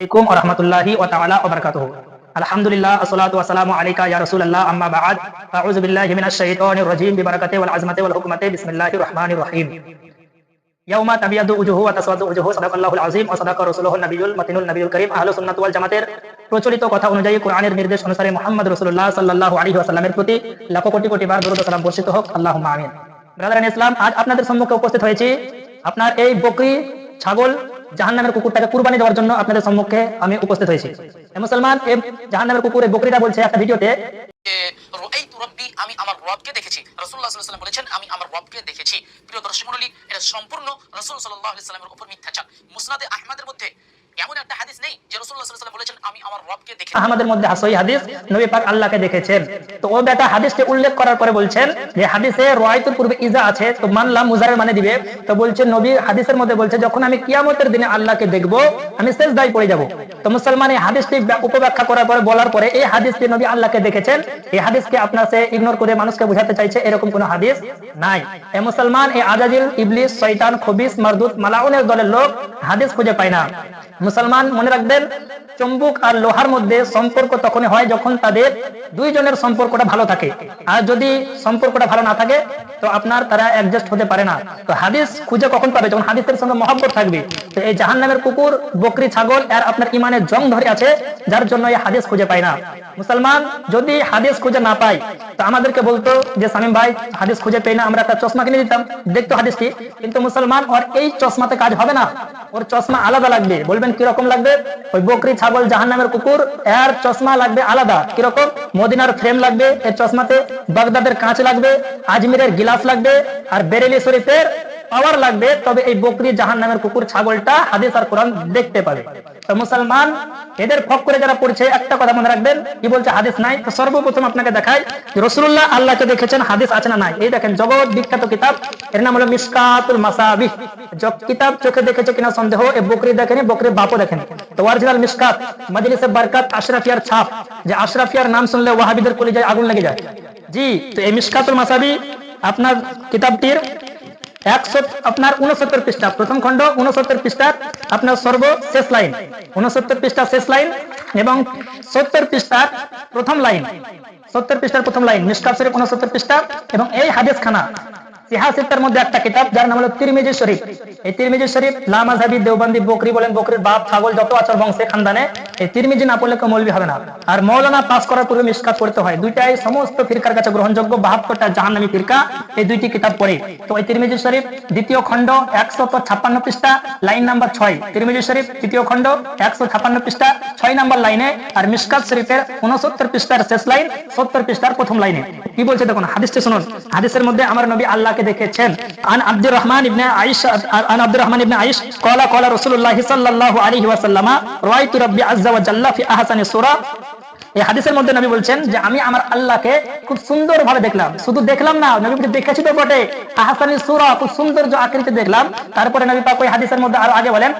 আলাইকুম ওয়া রাহমাতুল্লাহি ওয়া তাআলা ওয়া বারাকাতুহু। আলহামদুলিল্লাহ আসসালাতু ওয়াসসালামু আলাইকা ইয়া রাসূলুল্লাহ আম্মা বা'দ। আউযু বিল্লাহি মিনাশ শাইতানির রাজীম বিবারাকাতি ওয়াল আযমাতি ওয়াল হুকমাতি বিসমিল্লাহির রহমানির রহিম। ইয়াউমা তাবিয়াদু উজুহু ওয়া তাসওয়াদু উজুহু সাদাকাল্লাহুল আযীম ওয়া সাদাকা রাসূলুহুন নাবিয়্যুল মাতিনুল নবিয়্যুল কারীম। আহলুস সুন্নাত ওয়াল জামাতের প্রচলিত কথা অনুযায়ী কোরআনের নির্দেশ অনুসারে মুহাম্মদ রাসূলুল্লাহ সাল্লাল্লাহু আলাইহি ওয়াসাল্লামের প্রতি লাখ কোটি কোটি বার দরুদ ও সালাম বর্ষিত হোক, আল্লাহুম্মা আমিন। ব্রাদার ইন ইসলাম, আজ আপনাদের সম্মুখে উপস্থিত হয়েছি আপনার এই বকরি, ছাগল, জাহান্নামের কুকুরটাকে কুরবানি দেওয়ার জন্য আপনাদের সম্মুখে আমি উপস্থিত হয়েছি। মুসলমান, এই জাহান্নামের কুকুর এই বকরিটা বলছে একটা ভিডিওতে, আমি আমার রবকে দেখেছি। রাসূলুল্লাহ সাল্লাল্লাহু আলাইহি ওয়াসাল্লাম বলেছেন আমি আমার রবকে দেখেছি। প্রিয় দর্শক মণ্ডলী, এটা সম্পূর্ণ রাসূল সাল্লাল্লাহু আলাইহি ওয়াসাল্লামের উপর মিথ্যাচার। মুসনাদে আহমদের মধ্যে এমন একটা হাদিস নেই যে রাসূলুল্লাহ সাল্লাল্লাহু আলাইহি ওয়াসাল্লাম বলেছেন আমি আমার রবকে দেখেছি। আহমদের মধ্যে সহিহ হাদিস, নবী পাক আল্লাহকে দেখেছেন। তো ও বেটা হাদিসকে উল্লেখ করার পরে বলছেন যে হাদিসে রায়তুর পূর্বে ইজা আছে, তো মানলাম মুজারের মানে দিবে। তো বলছে নবী হাদিসের মধ্যে বলছে যখন আমি কিয়ামতের দিনে আল্লাহকে দেখব আমি সিজদায় পড়ে যাব। তো মুসলমান এই হাদিসটি উপব্যাখ্যা করার পরে বলার পরে এই হাদিসটি নবী আল্লাহকে দেখেছেন, এই হাদিসকে আপনারা ইগনোর করে মানুষকে বোঝাতে চাইছে এরকম কোনো হাদিস নাই। এই মুসলমান, এই আজাজিল, ইবলিস, শয়তান, খবিস, মারদুদ, মালাউনের দলের লোক হাদিস খুঁজে পায় না। মুসলমান মনে রাখবেন, চুম্বক আর লোহার মধ্যে সম্পর্ক তখনই হয় যখন তাদের দুইজনের সম্পর্কটা ভালো থাকে, আর যদি সম্পর্কটা ভালো না থাকে তো আপনার তারা অ্যাডজাস্ট হতে পারে না। তো হাদিস খুঁজে কখন পাবে? যখন হাদিসের সঙ্গে মহব্বত থাকবে। তো এই জাহান্নামের কুকুর, বকরি, ছাগল এর আপনার ইমানের জং ধরে আছে, যার জন্য এই হাদিস খুঁজে পায় না। মুসলমান যদি হাদিস খুঁজে না পাই তো আমাদেরকে বলতো যে শামীম ভাই হাদিস খুঁজে পেই না, আমরা একটা চশমা কিনে দিতাম, দেখতো হাদিসটি। কিন্তু মুসলমান, ওর এই চশমাতে কাজ হবে না, ওর চশমা আলাদা লাগবে। বলবেন কিরকম লাগবে? ওই বকরি, ছাগল, জাহান্নামের কুকুর এর চশমা লাগবে আলাদা। কিরকম? মদিনার ফ্রেম লাগবে এর চশমাতে, বাগদাদের কাঁচ লাগবে, আজমিরের গিলাস লাগবে, আর বেরেলি শরীফের পাওয়ার লাগবে, তবে এই বকরি, জাহান্নামের কুকুর, ছাগলটা হাদিস আর কোরআন দেখতে পাবে। তো মুসলমান, এদের ফক করে যারা পড়ছে একটা কথা মনে রাখবেন, কি বলছে হাদিস নাই। তো সর্বপ্রথম আপনাকে দেখাই রাসূলুল্লাহ আল্লাহকে দেখেছেন, হাদিস আছে না নাই? এই দেখেন জগৎ বিখ্যাত কিতাব, এর নাম হলো মিশকাতুল মাসাবিহ। কিতাব চোখে দেখেছে কিনা সন্দেহ, এই বকরি দেখেনি, বকরির বাপও দেখেনি। তো অরিজিনাল মিশকাত, মজলিসে বরকত, আশরাফিয়ার ছাপ, যে আশরাফিয়ার নাম শুনলে ওয়াহাবিদের কলিজায় আগুন লেগে যায়। জি, তো এই মিশকাতুল মাসাবিহ আপনার কিতাবটির 69 পৃষ্ঠা, প্রথম খণ্ড 69 পৃষ্ঠা, আপনার সর্বশেষ লাইন, 69 পৃষ্ঠা শেষ লাইন এবং 70 পৃষ্ঠার প্রথম লাইন, 70 পৃষ্ঠার প্রথম লাইন, মিশকাত শরীফ 69 পৃষ্ঠা। এবং এই হাদিস খানা সিহাসিতের মধ্যে একটা কিতাব যার নাম হলো তিরমিজি শরীফ। এই তিরমিজি শরীফ লামাযহাবী, দেওবন্দি, বকরি বলেন, বকরির বাপ, ছাগল যত আচার বংশে খানদানে এই তিরমিজি না পড়লে কেউ মৌলবি হবে না। আর মৌলানা পাস করার পূর্বে মিশকাত পড়তে হয়। দুইটাই সমস্ত ফিরকার কাছে গ্রহণযোগ্য, 72টা জাহান্নামী ফিরকা এই দুইটি কিতাব পড়ে। তো এই তিরমিজি শরীফ দ্বিতীয় খণ্ড 156 পৃষ্ঠা, লাইন নাম্বার 6, তিরমিজি শরীফ দ্বিতীয় খণ্ড 156 পৃষ্ঠা 6 নাম্বার লাইনে, আর মিশকাত শরীফের 69 পৃষ্ঠার শেষ লাইন, 70 পৃষ্ঠার প্রথম লাইনে কি বলছে দেখুন, হাদিসটি শুনুন। হাদিসের মধ্যে আমার নবী আল্লাহকে দেখেছেন। আন আব্দুর রহমান ইবনে আইশ ক্বালা ক্বালা রাসূলুল্লাহ সাল্লাল্লাহু আলাইহি ওয়াসাল্লাম রাআইতু রাব্বি আযজা ওয়া জাল্লা ফি আহসানি সূরা। এই হাদিসের মধ্যে নবী বলছেন যে আমি আমার আল্লাহকে খুব সুন্দর ভাবে দেখলাম। শুধু দেখলাম না, নবী বলতে দেখেছি তো বটে, আহসানি সূরা, খুব সৌন্দর্য আকৃতি দেখলাম। তারপরে নবী পাক ওই হাদিসের মধ্যে আরো আগে বলেন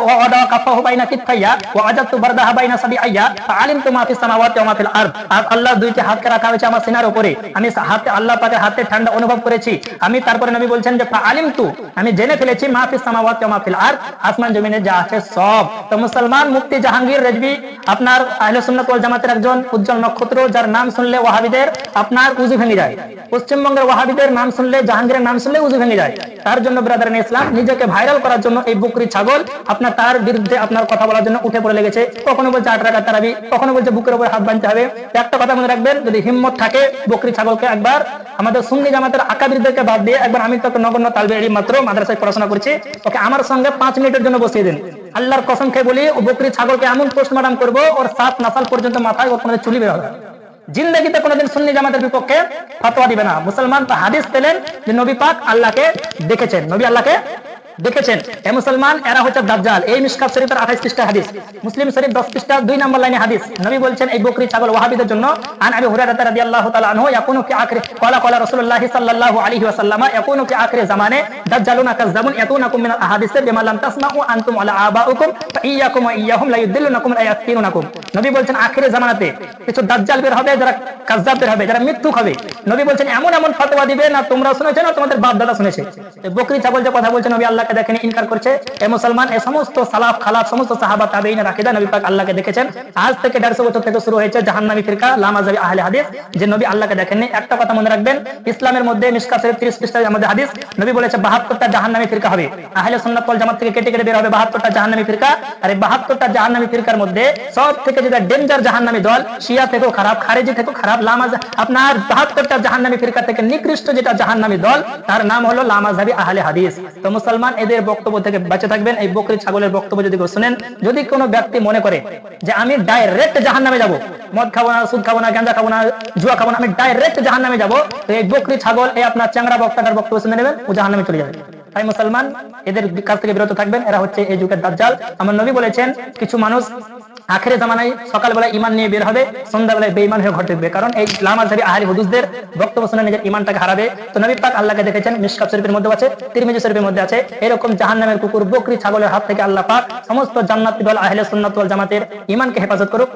ওয়াদা কাফাহু বাইনা কিতফাইয়া ওয়া আজাতু বারদাহা বাইনা সাবিআইয়া ফাআলিমতু মা ফিস সামাওয়াতি ওয়া মা ফিল আরদ। আর আল্লাহর দুইটি হাতকে রাখা হয়েছে আমার সিনার উপরে, আমি হাতে আল্লাহ পাকের হাতে ঠান্ডা অনুভব করেছি। আমি তারপরে নবী বলছেন যে ফাআলিমতু, আমি জেনে ফেলেছি মা ফিস সামাওয়াতি ওয়া মা ফিল আরদ, আসমান জমিনে যা আছে সব। তো মুসলমান, মুফতি জাহাঙ্গীর রেজভী আপনার আহলে সুন্নাত ওয়াল জামাতের একজন উজ্জ্বল নক্ষত্র, যার নাম শুনলে ওয়াহাবিদের আপনার উজু ভেঙে যায়। পশ্চিমবঙ্গের ওয়াহাবিদের নাম শুনলে, জাহাঙ্গীরের নাম শুনলে উজু ভেঙে যায়। তার জন্য ব্রাদার ইন ইসলাম, নিজেকে ভাইরাল করার জন্য এই বকরি, ছাগল আপনার তার বিরুদ্ধে আপনার কথা বলার জন্য উঠে পড়ে লেগেছে। কখনো বলছে 8 রাকাত তারাবি, কখনো বলছে বুকের উপর হাত বাঁধতে হবে। একটা কথা মনে রাখবেন, যদি হিম্মত থাকে বকরি, ছাগলকে একবার আমাদের সুন্নি জামাতের আকাবিরদেরকে বাদ দিয়ে একবার, আমি তো নগণ্য তালবে ইলম মাত্র মাদ্রাসায় পড়াশোনা করছি, ওকে আমার সঙ্গে 5 মিনিটের জন্য বসিয়ে দিন। আল্লাহর কসম খেয়ে বলি, ও বকরি, ছাগলকে এমন পোস্টমর্টম করবো ওর 7 নাসাল পর্যন্ত মাথায় ওর কোনো চুলি বের হবে। জিন্দেগিতে কোনোদিন সুন্নি জামাতের বিপক্ষে ফতোয়া দিবে না। মুসলমান তো হাদিস পেলেন যে নবী পাক আল্লাহকে দেখেছেন, নবী আল্লাহকে দেখেছেন। এ মুসলমান, এরা হচ্ছে দাজ্জাল। এই মিশকাত শরীফের 28 পৃষ্ঠা হাদিস, মুসলিম শরীফ 10 পৃষ্ঠা 2 নম্বর লাইনে হাদিস। নবী বলছেন এই বকরি, ছাগল ওয়াহাবিদের জন্য। আন আবি হুরায়রা রাদিয়াল্লাহু তাআলা আনহু ইয়াকুনু ফি আখিরি ক্বালা ক্বালা রাসূলুল্লাহ সাল্লাল্লাহু আলাইহি ওয়াসাল্লাম ইয়াকুনু ফি আখিরি জামানে দাজ্জালুনা কাযযাবুন ইয়াতুনাকুম মিনাল আহাদিসি বিমা লাম তাসমাউ আনতুম ওয়ালা আবাউকুম ফাইয়াকুম ওয়া ইয়াহুম লা ইউদিল্লুনাকুম ওয়া ইয়াফতিনুনাকুম। নবী বলছেন আখিরি জামানাতে কিছু দাজ্জাল বের হবে, যারা কাযযাব বের হবে, যারা মিথ্যুক হবে। নবী বলছেন এমন এমন ফতোয়া দিবে না তোমরা শুনেছো না তোমাদের বাপ দাদা শুনেছে। বকরি, ছাগল যে কথা বলছেন নবী আল্লাহ আল্লাহকে দেখেনি ইনকার করছে, এ মুসলমান এই সমস্ত সালাফ খালাফ সমস্ত সাহাবা তাবেঈনের আকীদা নবী পাক আল্লাহকে দেখেছেন। আজ থেকে 150 বছর থেকে শুরু হয়েছে জাহান্নামী ফিরকা লা মাযহাবি আহলে হাদিস, যে নবী আল্লাহকে দেখেননি। একটা কথা মনে রাখবেন, ইসলামের মধ্যে মিশকাত শরীফ 30 পৃষ্ঠার আমাদের হাদিস, নবী বলেছে 72টা জাহান্নামী ফিরকা হবে। আহলে সুন্নাত ওয়াল জামাত থেকে কেটে কেটে বের হবে 72টা জাহান্নামী ফিরকা। আর এই 72টা জাহান্নামী ফিরকার মধ্যে সব থেকে যেটা ডেঞ্জার জাহান্নামী দল, শিয়া থেকেও খারাপ, খারিজি থেকেও খারাপ, আপনার 72টা জাহান্নামী ফিরকা থেকে নিকৃষ্ট যেটা জাহান্নামী দল, তার নাম হলো লা মাযহাবি আহলে হাদিস। তো মুসলমান এদের বক্তব্য থেকে বেঁচে থাকবেন। এই বকরি ছাগলের বক্তব্য যদি কেউ শুনেন, যদি কোনো ব্যক্তি মনে করে যে আমি ডাইরেক্ট জাহান্নামে যাব, মদ খাবো না, সুদ খাবো না, গাঁজা খাবো না, জুয়া খাবো না, আমি ডাইরেক্ট জাহান্নামে যাব, তো এই বকরি ছাগল এই আপনার চ্যাংড়া বক্তাটার বক্তব্য শুনে নেবেন, ও জাহান্নামে চলে যাবে। তাই মুসলমান এদের কাছ থেকে বিরত থাকবেন, এরা হচ্ছে এই যুগের দাজ্জাল। আমার নবী বলেছেন কিছু মানুষ আখেরি জামানায় সকালবেলা ঈমান নিয়ে বের হবে, সন্ধ্যাবেলায় বেঈমান হয়ে ঘর ঢুকবে, কারণ এই লা মাযহাবি আহলে হুদিসদের বক্তব্য শুনে নিজের ঈমানটাকে হারাবে। তো নবী পাক আল্লাহকে দেখেছেন, মিশকাত শরীফের মধ্যে আছে, তিরমিজি শরীফের মধ্যে আছে। এরকম জাহান্নামের কুকুর বকরি ছাগলের হাত থেকে আল্লাহ পাক সমস্ত জান্নাতি দল আহলে সুন্নাত ওয়াল জামাতের ঈমানকে হেফাজত করুক।